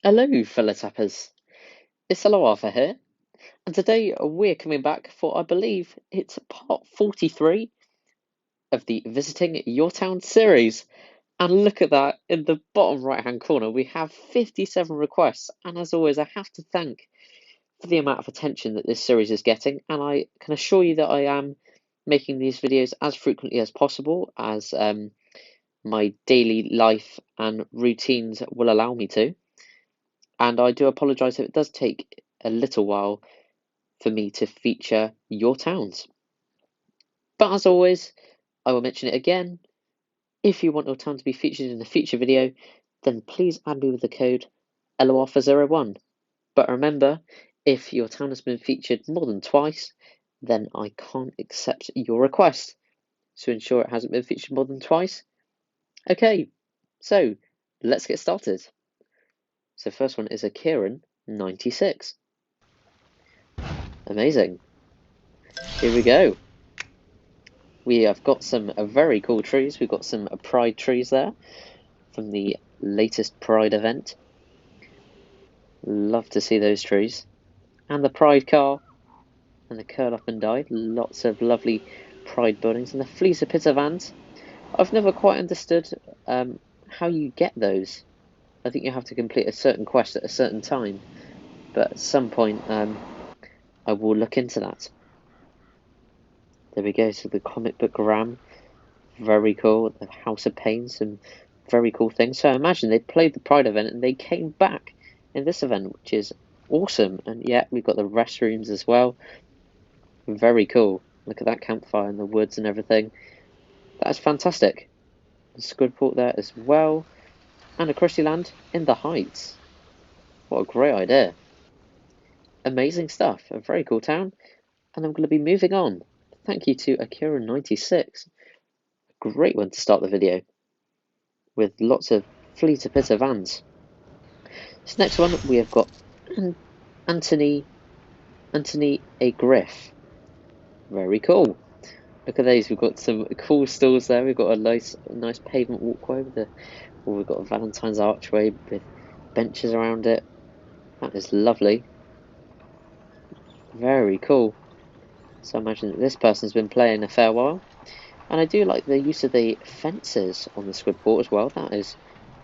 Hello, fellow tappers. It's ElloArfur here, and today we're coming back for, I believe, it's part 43 of the Visiting Your Town series. And look at that, in the bottom right-hand corner, we have 57 requests. And as always, I have to thank for the amount of attention that this series is getting. And I can assure you that I am making these videos as frequently as possible, as my daily life and routines will allow me to. And I do apologise if it does take a little while for me to feature your towns. But as always, I will mention it again. If you want your town to be featured in a future video, then please add me with the code ElloArfur01. But remember, if your town has been featured more than twice, then I can't accept your request. So ensure it hasn't been featured more than twice. Okay, so let's get started. So first one is Akira 96. Amazing. Here we go. We have got some very cool trees. We've got some Pride trees there from the latest Pride event. Love to see those trees. And the Pride car and the curl up and die. Lots of lovely Pride buildings and the Fleecer Pitter vans. I've never quite understood how you get those. I think you have to complete a certain quest at a certain time. But at some point, I will look into that. There we go. So the comic book Ram. Very cool. The House of Pain, some very cool things. So I imagine they played the Pride event and they came back in this event, which is awesome. And yeah, we've got the restrooms as well. Very cool. Look at that campfire in the woods and everything. That is fantastic. The Squidport there as well. And a Krusty Land in the Heights. What a great idea. Amazing stuff. A very cool town. And I'm going to be moving on. Thank you to Akira96. A great one to start the video, with lots of Fleeter Pitter vans. This next one we have got Anthony A. Griff. Very cool. Look at these. We've got some cool stalls there. We've got a nice pavement walkway we've got a Valentine's archway with benches around it. That is lovely. Very cool. So I imagine that this person's been playing a fair while. And I do like the use of the fences on the Squidport as well. That is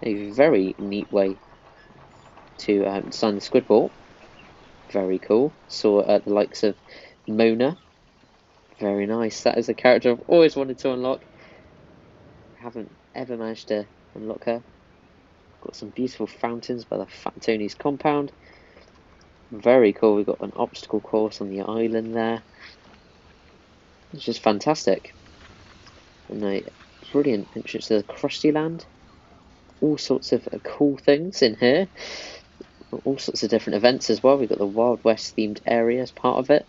a very neat way to design the Squidport. Very cool. Saw the likes of Mona. Very nice. That is a character I've always wanted to unlock. Haven't ever managed to unlock her. Got some beautiful fountains by the Fat Tony's compound. Very cool. We've got an obstacle course on the island there. It's just fantastic. And a brilliant entrance to the Krusty Land. All sorts of cool things in here. All sorts of different events as well. We've got the Wild West themed area as part of it.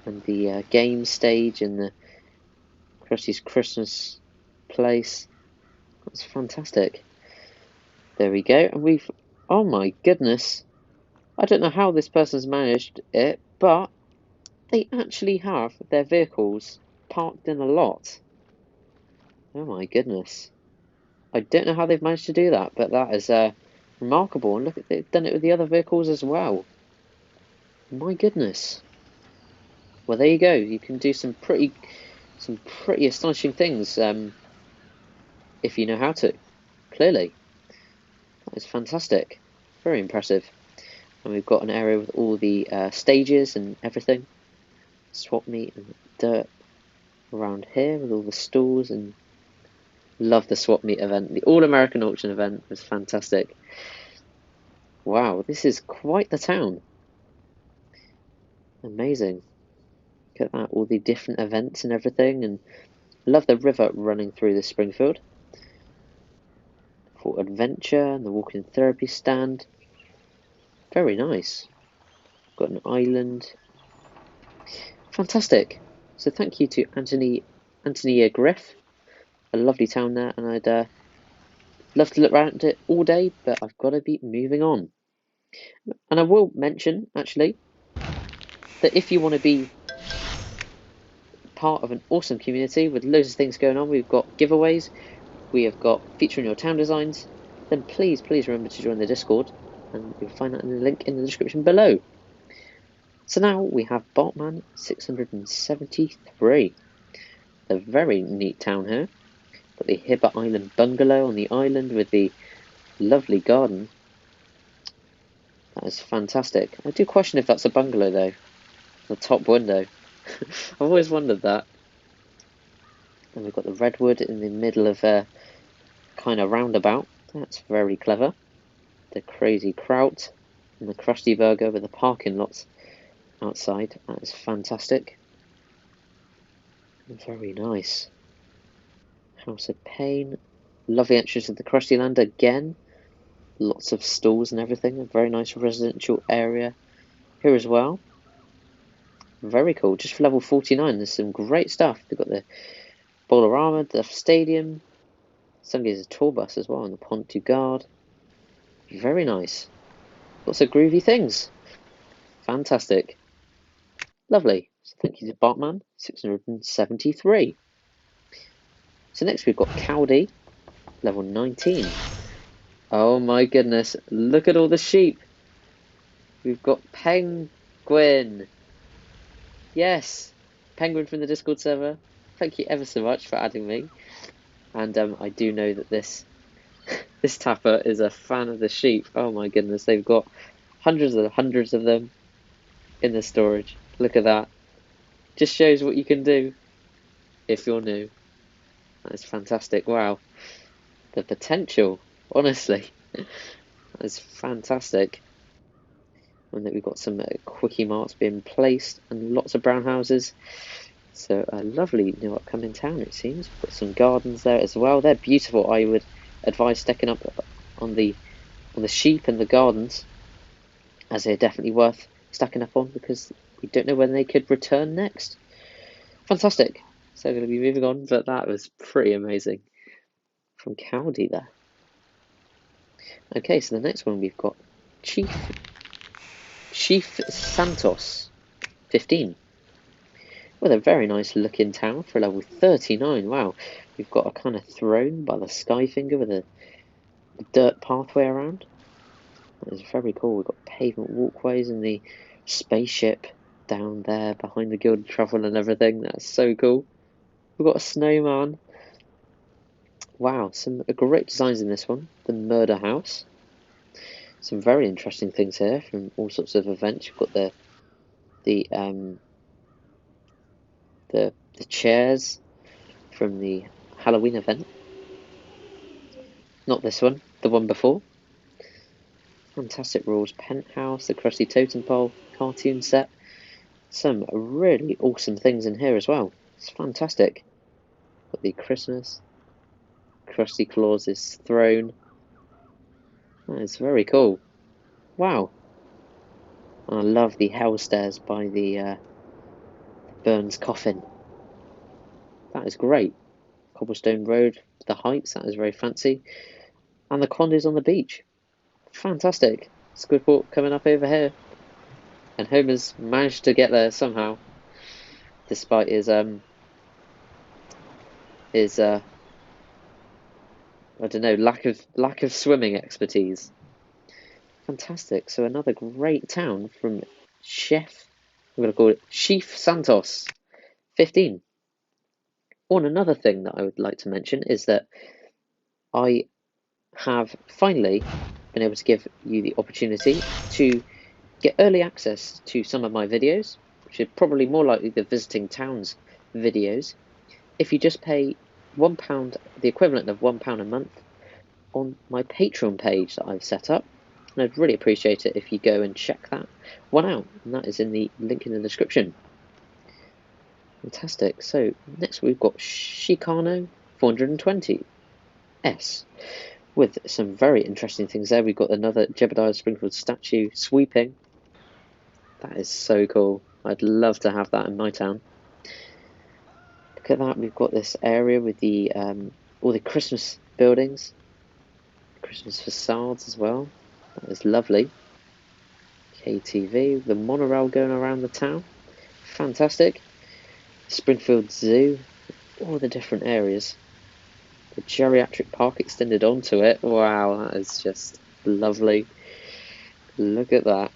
And the game stage and the Krusty's Christmas place. That's fantastic. There we go. And we've... Oh my goodness. I don't know how this person's managed it, but they actually have their vehicles parked in a lot. Oh my goodness. I don't know how they've managed to do that, but that is remarkable. And look, they've done it with the other vehicles as well. My goodness. Well, there you go. You can do some pretty astonishing things if you know how to. Clearly, that is fantastic. Very impressive. And we've got an area with all the stages and everything. Swap meet and dirt around here with all the stalls, and love the swap meet event. The All-American Auction event was fantastic. Wow, this is quite the town. Amazing. Look at that, all the different events and everything, and love the river running through the Springfield. For adventure and the walking therapy stand. Very nice. Got an island. Fantastic. So thank you to Anthony Griff. A lovely town there, and I'd love to look around it all day, but I've got to be moving on. And I will mention, actually, that if you want to be part of an awesome community with loads of things going on, we've got giveaways, we have got featuring your town designs, then please remember to join the Discord, and you'll find that in the link in the description below. So now we have Bartman 673. A very neat town here. Got the Hibber Island bungalow on the island with the lovely garden. That is fantastic. I do question if that's a bungalow though. The top window. I've always wondered that. And we've got the redwood in the middle of a kind of roundabout. That's very clever. The crazy kraut and the crusty burger with the parking lots outside. That is fantastic. Very nice. House of Pain. Lovely entrance to the Krusty Land again. Lots of stalls and everything. A very nice residential area here as well. Very cool. Just for level 49, there's some great stuff. They've got the Bowler Armour, the Stadium. Somebody's a tour bus as well, and the Pont du Gard. Very nice. Lots of groovy things. Fantastic. Lovely. So thank you to Bartman 673. So next we've got Cowdy, level 19. Oh my goodness, look at all the sheep. We've got Penguin. Yes, Penguin from the Discord server. Thank you ever so much for adding me. And I do know that this tapper is a fan of the sheep. Oh my goodness, they've got hundreds of them in the storage. Look at that. Just shows what you can do if you're new. That is fantastic. Wow. The potential, honestly. That is fantastic. And that we've got some quickie marts being placed and lots of brown houses. So a lovely new upcoming town, it seems. We've got some gardens there as well. They're beautiful. I would advise stacking up on the sheep and the gardens, as they're definitely worth stacking up on, because we don't know when they could return next. Fantastic. So I'm going to be moving on, but that was pretty amazing from Cowdy there. Okay, so the next one we've got Chief Santos 15. Well, a very nice looking town for level 39. Wow, we've got a kind of throne by the Skyfinger with a dirt pathway around. That is very cool. We've got pavement walkways and the spaceship down there behind the Gilded Travel and everything. That's so cool. We've got a snowman. Wow, some great designs in this one. The Murder House. Some very interesting things here from all sorts of events. You've got the chairs from the Halloween event. Not this one, the one before. Fantastic rules, penthouse, the Krusty Totem Pole, cartoon set. Some really awesome things in here as well. It's fantastic. Got the Christmas, Krusty Claus's throne. That is very cool. Wow. And I love the hell stairs by the Burns coffin. That is great. Cobblestone Road, the heights, that is very fancy. And the condos on the beach. Fantastic. Squidport coming up over here. And Homer's managed to get there somehow. Despite his I don't know, lack of swimming expertise. Fantastic. So another great town from I'm gonna call it Chief Santos 15. Oh, and another thing that I would like to mention is that I have finally been able to give you the opportunity to get early access to some of my videos, which are probably more likely the visiting towns videos, if you just pay £1, the equivalent of £1 a month, on my Patreon page that I've set up. And I'd really appreciate it if you go and check that one out, and that is in the link in the description. Fantastic. So next we've got Chicano 420S with some very interesting things there. We've got another Jebediah Springfield statue sweeping. That is so cool. I'd love to have that in my town. Look at that. We've got this area with the all the Christmas buildings, Christmas facades as well. That is lovely. KTV, the monorail going around the town. Fantastic. Springfield Zoo, all the different areas. The geriatric park extended onto it. Wow, that is just lovely. Look at that.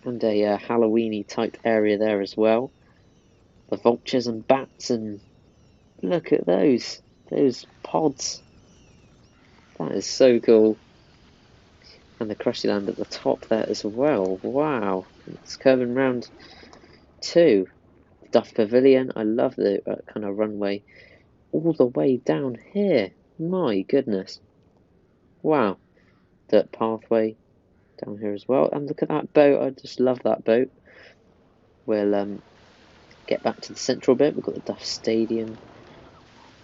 And a Halloweeny type area there as well. The vultures and bats, and look at those pods. That is so cool. And the Krusty Land at the top there as well. Wow, it's curving round too. Duff Pavilion, I love the kind of runway all the way down here. My goodness. Wow. Dirt pathway down here as well. And look at that boat. I just love that boat. We'll get back to the central bit. We've got the Duff Stadium.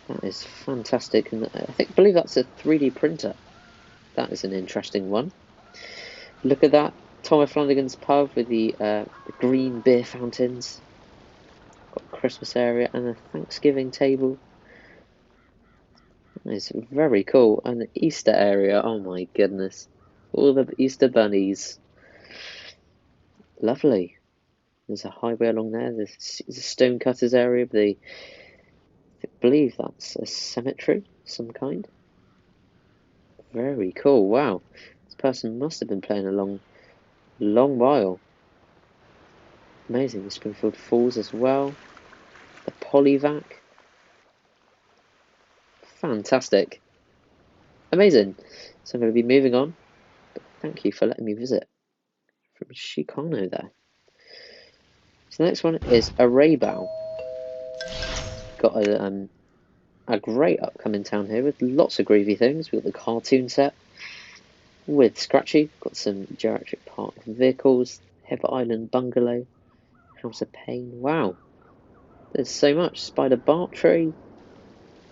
That is fantastic. And I believe that's a 3D printer. That is an interesting one. Look at that. Tom Flanagan's pub with the green beer fountains. Got a Christmas area and a Thanksgiving table. It's very cool. And the Easter area, oh my goodness. All the Easter bunnies. Lovely. There's a highway along there. There's a stonecutters area. I believe that's a cemetery of some kind. Very cool. Wow. This person must have been playing a long while. Amazing. The Springfield Falls as well. The Polyvac. Fantastic. Amazing. So I'm going to be moving on. But thank you for letting me visit from Chicano there. So the next one is Arraybow. Got a great upcoming town here with lots of groovy things. We've got the cartoon set with Scratchy. Got some geriatric park vehicles. Heather Island Bungalow. House of Pain. Wow. There's so much. Spider Bartrey.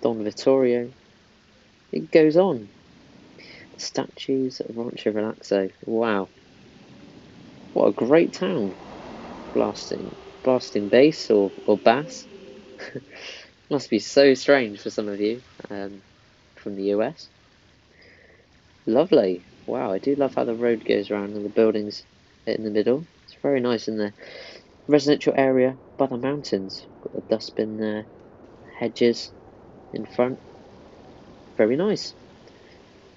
Don Vittorio. It goes on. Statues at Rancho Relaxo. Wow. What a great town. Blasting bass or bass. Must be so strange for some of you from the US. Lovely. Wow, I do love how the road goes around and the buildings in the middle. It's very nice in the residential area by the mountains. Got the dustbin there, hedges in front. Very nice.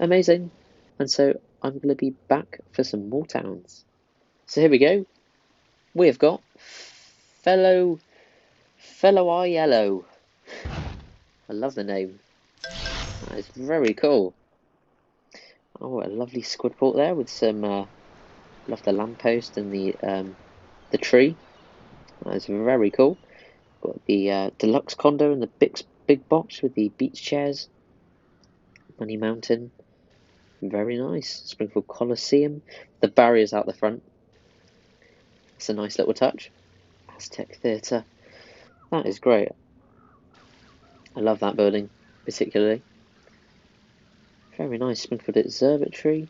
Amazing. And so I'm going to be back for some more towns. So here we go. We have got Fellow Yellow. I love the name. That is very cool. Oh, a lovely squid port there with some. Love the lamppost and the tree. That is very cool. Got the deluxe condo and the big box with the beach chairs. Money Mountain. Very nice. Springfield Coliseum. The barriers out the front. It's a nice little touch. Aztec Theatre. That is great. I love that building, particularly. Very nice. Springfield Observatory.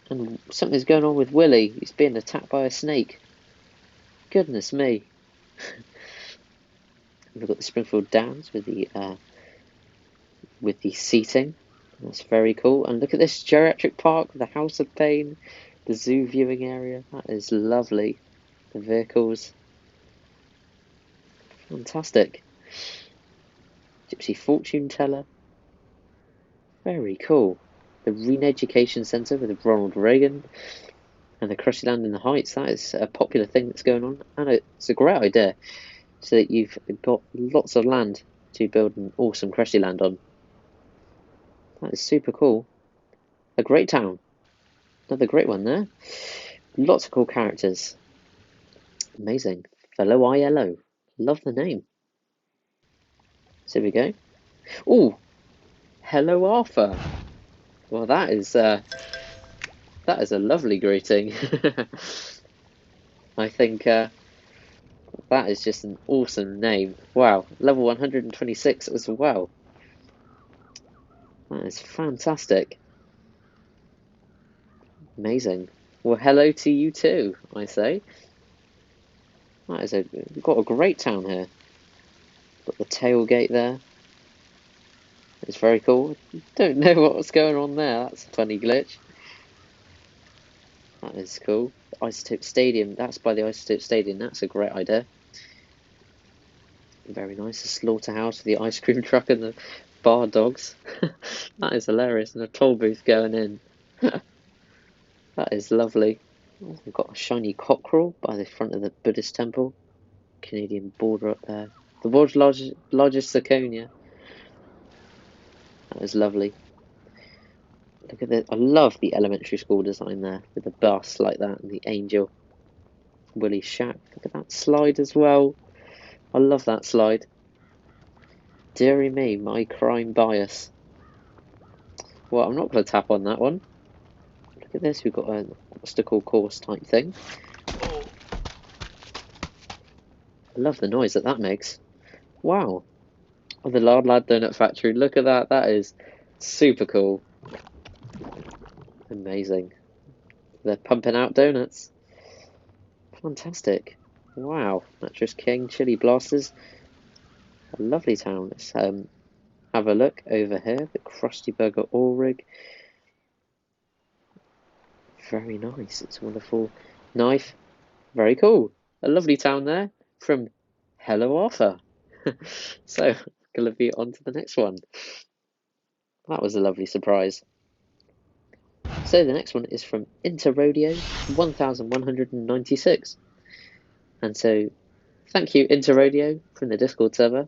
And something's going on with Willie. He's being attacked by a snake. Goodness me. We've got the Springfield Downs with the seating. That's very cool. And look at this geriatric park, the House of Pain, the zoo viewing area. That is lovely. The vehicles. Fantastic. Gypsy Fortune Teller. Very cool. The Reen Education Centre with Ronald Reagan. And the Krusty Land in the Heights. That is a popular thing that's going on. And it's a great idea. So that you've got lots of land to build an awesome Krusty Land on. That is super cool. A great town. Another great one there. Lots of cool characters. Amazing. Fellow Yellow. Love the name. So here we go. Oh, ElloArfur. Well, that is a lovely greeting. I think that is just an awesome name. Wow, level 126 as well. That is fantastic. Amazing. Well, hello to you too, I say. We've got a great town here. Got the tailgate there. It's very cool. Don't know what's going on there. That's a funny glitch. That is cool. The Isotope Stadium. That's by the Isotope Stadium. That's a great idea. Very nice. The slaughterhouse with the ice cream truck and the bar dogs. That is hilarious. And a toll booth going in. That is lovely. We've got a shiny cockerel by the front of the Buddhist temple. Canadian border up there. The world's largest zirconia. That is lovely. Look at this. I love the elementary school design there with the bus like that and the angel. Willie Shack. Look at that slide as well. I love that slide. Deary me, my crime bias. Well, I'm not going to tap on that one. Look at this. We've got an obstacle course type thing. I love the noise that makes. Wow. Oh, the Lard Lad Donut Factory. Look at that. That is super cool. Amazing. They're pumping out donuts. Fantastic. Wow. Mattress King, Chili Blasters. A lovely town. Let's have a look over here. The Krusty Burger Oil Rig. Very nice. It's a wonderful knife. Very cool. A lovely town there from ElloArfur. So, going to be on to the next one. That was a lovely surprise. So the next one is from Rodeo 1196. And so, thank you Rodeo from the Discord server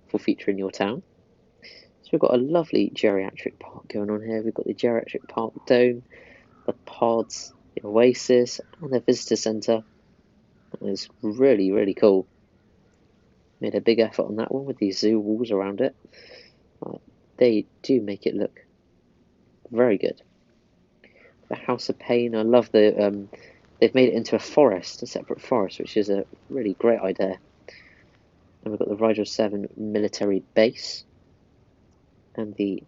for featuring your town. So we've got a lovely geriatric park going on here. We've got the geriatric park dome, the pods, the oasis, and the visitor centre. That is really, really cool. Made a big effort on that one with these zoo walls around it. They do make it look very good. The House of Pain, I love the they've made it into a forest, a separate forest, which is a really great idea. And we've got the Rigel 7 military base and the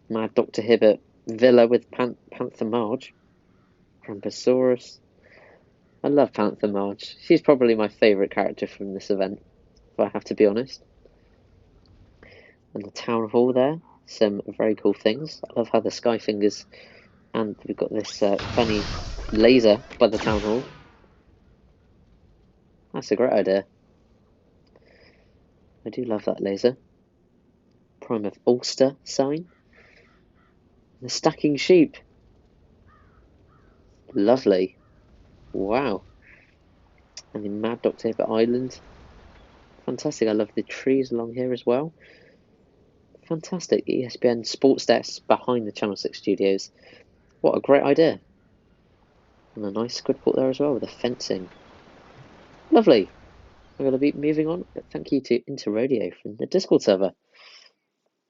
Mad Dr. Hibbert villa with Panther Marge, Ramposaurus. I love Panther Marge. She's probably my favourite character from this event, if I have to be honest. And the town hall there, some very cool things. I love how the sky fingers, and we've got this funny laser by the town hall. That's a great idea. I do love that laser. Prime of Ulster sign. The stacking sheep. Lovely. Wow. And the Mad Dr. Hibbert Island. Fantastic. I love the trees along here as well. Fantastic. ESPN Sports Desk behind the Channel 6 studios. What a great idea. And a nice squid port there as well with the fencing. Lovely. I'm going to be moving on, but thank you to Rodeo from the Discord server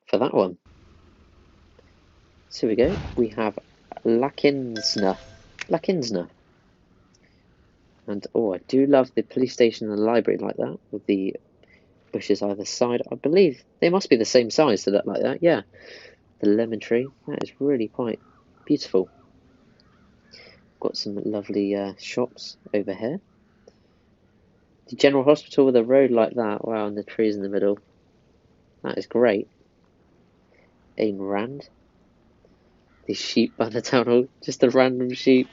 for that one. So we go. We have Laskinna. And oh, I do love the police station and the library like that, with the bushes either side. I believe they must be the same size to look like that. Yeah, the lemon tree. That is really quite beautiful. Got some lovely shops over here. The General Hospital with a road like that. Wow, and the trees in the middle. That is great. Ayn Rand. The sheep by the town hall. Just a random sheep.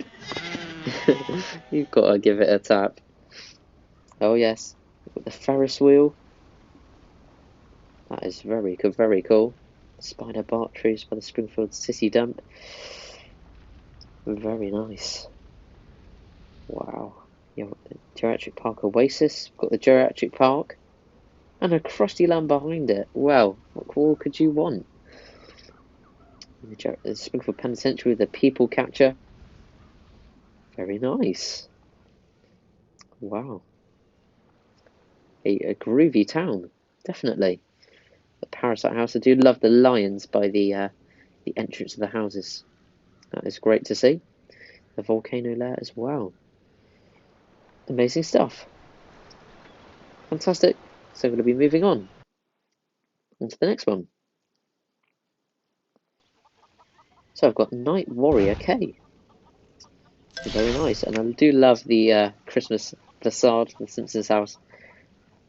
You've got to give it a tap. Oh yes. Got the Ferris wheel. That is very good, very cool. Spider bark trees by the Springfield City Dump. Very nice. Wow. Geriatric Park Oasis. We've got the Geriatric Park. And a crusty land behind it. Well, what more could you want? The Springfield Penitentiary with the People Catcher. Very nice. Wow. A groovy town, definitely. The Parasite House. I do love the lions by the entrance of the houses. That is great to see. The volcano lair as well. Amazing stuff. Fantastic. So I'm going to be moving on to the next one. So I've got Night Warrior K. Very nice. And I do love the Christmas facade, the Simpsons house,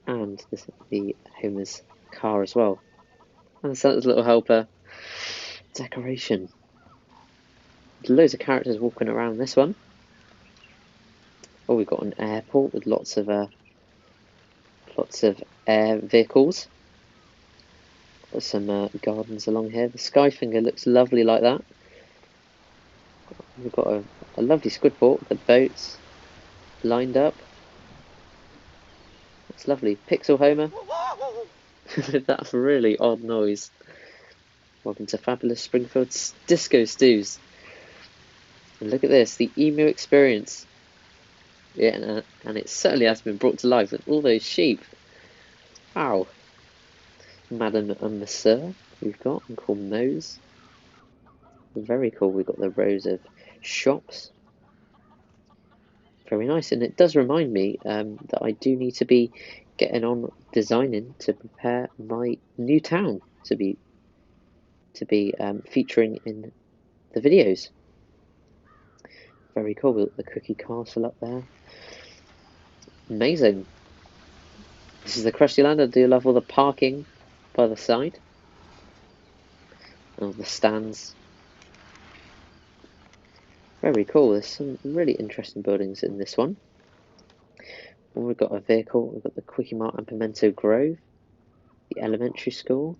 and the Homer's car as well. And the Santa's little helper decoration. Loads of characters walking around this one. Oh, we've got an airport with lots of air vehicles. Got some gardens along here. The Skyfinger looks lovely like that. We've got a lovely squid port with the boats lined up. That's lovely. Pixel Homer. That's a really odd noise. Welcome to Fabulous Springfield's Disco Stews. And look at this, the emu experience. Yeah, and it certainly has been brought to life with all those sheep. Wow. Madam and Monsieur we've got, and called Mose. Very cool. We've got the rows of shops. Very nice, and it does remind me that I do need to be getting on designing to prepare my new town to be featuring in the videos. Very cool. We've got the cookie castle up there. Amazing. This is the Krusty Land. I do love all the parking by the side. Oh, the stands. Very cool. There's some really interesting buildings in this one. And we've got a vehicle. We've got the Quickie Mart and Pimento Grove. The elementary school.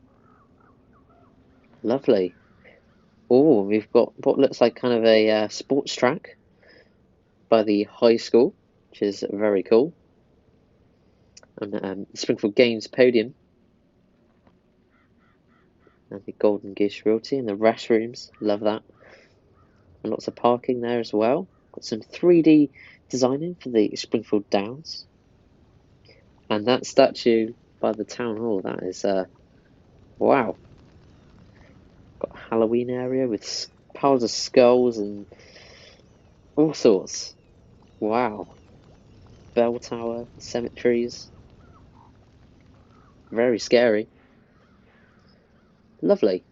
Lovely. Oh, we've got what looks like kind of a sports track by the high school, which is very cool. And the Springfield Games podium. And the Golden Goose Realty and the restrooms. Love that. And lots of parking there as well. Got some 3D designing for the Springfield Downs. And that statue by the town hall, that is, wow. Got a Halloween area with piles of skulls and all sorts. Wow. Bell tower, cemeteries. Very scary. Lovely.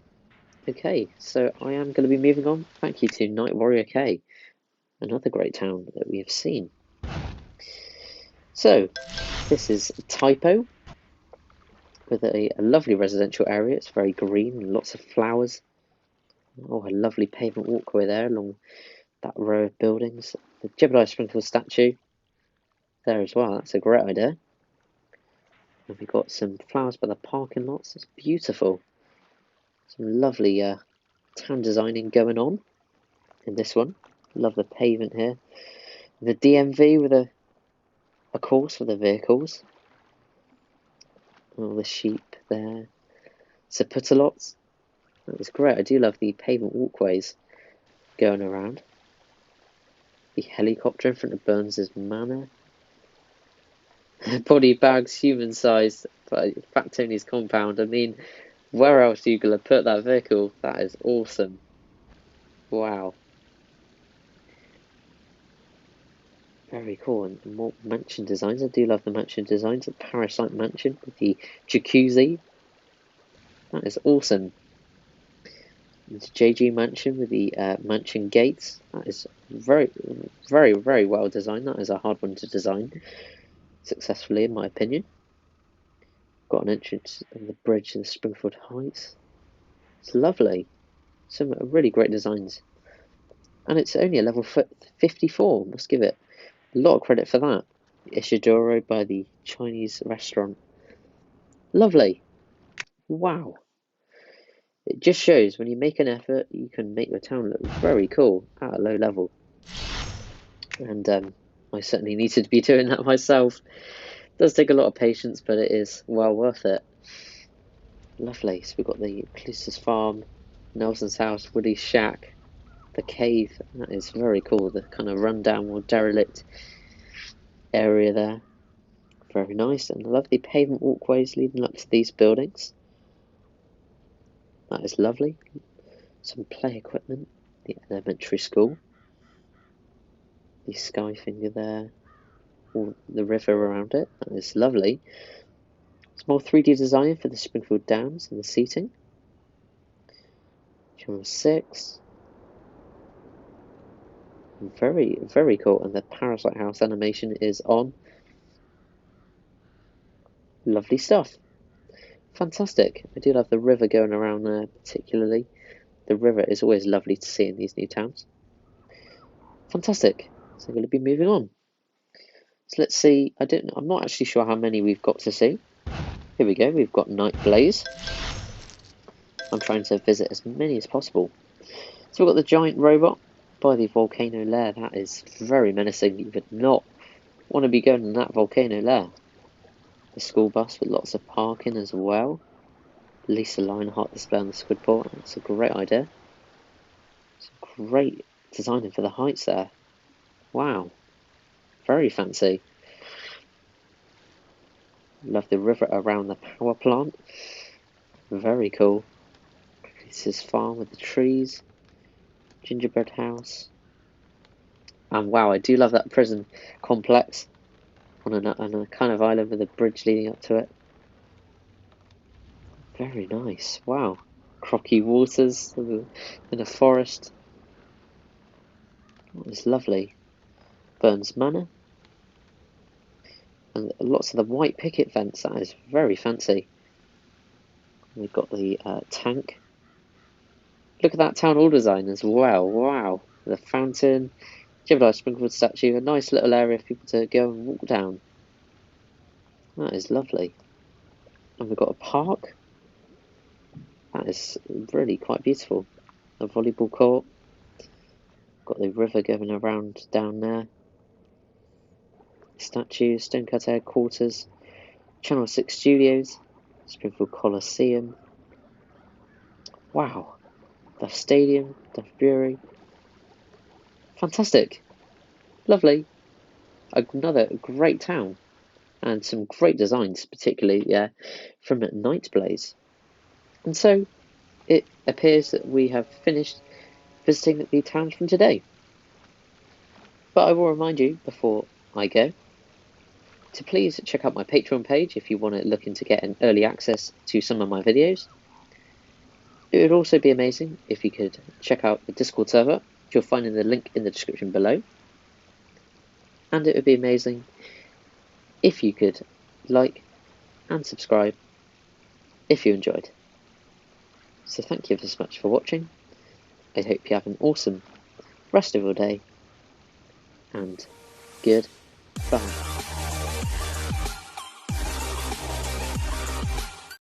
Okay, so I am going to be moving on. Thank you to Night Warrior K, another great town that we have seen. So, this is Typo, with a lovely residential area. It's very green and lots of flowers. Oh, a lovely pavement walkway there along that row of buildings. The Jebediah Springfield statue there as well. That's a great idea. And we've got some flowers by the parking lots. It's beautiful. Some lovely town designing going on in this one. Love the pavement here. The DMV with a course for the vehicles. All the sheep there. Lots. That was great. I do love the pavement walkways going around. The helicopter in front of Burns's Manor. Body bags human sized by Fat Tony's compound. I mean, where else are you going to put that vehicle? That is awesome. Wow. Very cool. And more mansion designs. I do love the mansion designs. The Parasite Mansion with the jacuzzi. That is awesome. The JG Mansion with the mansion gates. That is very, very, very well designed. That is a hard one to design successfully, in my opinion. Got an entrance on the bridge to the Springfield Heights. It's lovely. Some really great designs. And it's only a level 54. Must give it a lot of credit for that. The Ishidoro by the Chinese restaurant. Lovely. Wow. It just shows when you make an effort, you can make your town look very cool at a low level. And I certainly needed to be doing that myself. It does take a lot of patience, but it is well worth it. Lovely. So we've got the Clusis Farm, Nelson's house, Woody's shack, the cave. That is very cool. The kind of rundown or derelict area there. Very nice. And lovely pavement walkways leading up to these buildings. That is lovely. Some play equipment. The elementary school. The Skyfinger there. All the river around it. That is lovely. Some more 3D design for the Springfield Downs and the seating. Channel 6. Very, very cool. And the Parasite House animation is on. Lovely stuff. Fantastic. I do love the river going around there particularly. The river is always lovely to see in these new towns. Fantastic. So I'm going to be moving on. So let's see. I'm not actually sure how many we've got to see. Here we go. We've got Night Blaze. I'm trying to visit as many as possible. So we've got the giant robot by the volcano lair. That is very menacing. You would not want to be going in that volcano lair. The school bus with lots of parking as well. Lisa Lionheart display on the squidport. That's a great idea. Some great designing for the heights there. Wow. Very fancy. Love the river around the power plant. Very cool. This is farm with the trees. Gingerbread house. And wow, I do love that prison complex on a kind of island with a bridge leading up to it. Very nice. Wow. Crocky waters in a forest. That is lovely. Burns Manor. And lots of the white picket fence. That is very fancy. We've got the tank. Look at that town hall design as well. Wow. The fountain. Gemini sprinkled statue. A nice little area for people to go and walk down. That is lovely. And we've got a park. That is really quite beautiful. A volleyball court. Got the river going around down there. Statues, Stonecut headquarters, Channel 6 studios, Springfield Coliseum. Wow. Duff Stadium, Duff Brewery. Fantastic. Lovely. Another great town. And some great designs, particularly from Night Blaze. And so it appears that we have finished visiting the towns from today. But I will remind you before I go to please check out my Patreon page if you want to look into getting early access to some of my videos. It would also be amazing if you could check out the Discord server, which you'll find in the link in the description below. And it would be amazing if you could like and subscribe if you enjoyed. So thank you so much for watching. I hope you have an awesome rest of your day, and goodbye.